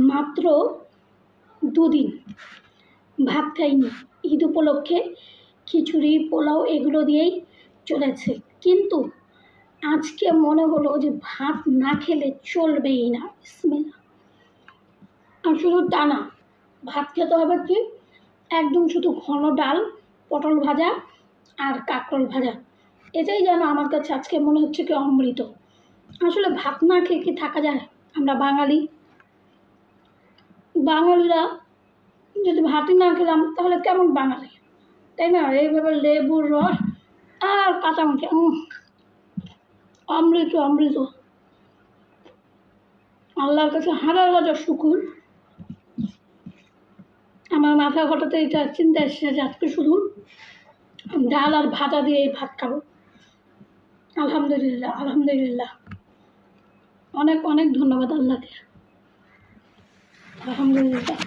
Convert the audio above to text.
মাত্র 2 দিন ভাত খাইনি। ঈদ উপলক্ষে খিচুড়ি, পোলাও এগুলো দিয়েই চলেছে। কিন্তু আজকে মনে হলো যে ভাত না খেলে চলবেই না। বিসমিল্লাহ। আর শুধু তা না, ভাত খেতে হবে কি একদম শুধু ঘন ডাল, পটল ভাজা আর কাঁকরোল ভাজা। এটাই যেন আমার কাছে আজকে মনে হচ্ছে কি অমৃত। আসলে ভাত না খেয়ে কি থাকা যায়? আমরা বাঙালিরা যদি ভাতই না খেলাম তাহলে কেমন বাঙালি, তাই না? এইভাবে লেবুর রস আর কাঁচামরিচ, অমৃত অমৃত। আল্লাহর কাছে হাজার হাজার শুকুর। আমার মাথা ঘটাতে এটা চিন্তা এসেছে যে আজকে শুধু ডাল আর ভাজা দিয়ে এই ভাত খাবো। আলহামদুলিল্লাহ, আলহামদুলিল্লাহ। অনেক অনেক ধন্যবাদ আল্লাহকে। আলহামদুলিল্লাহ।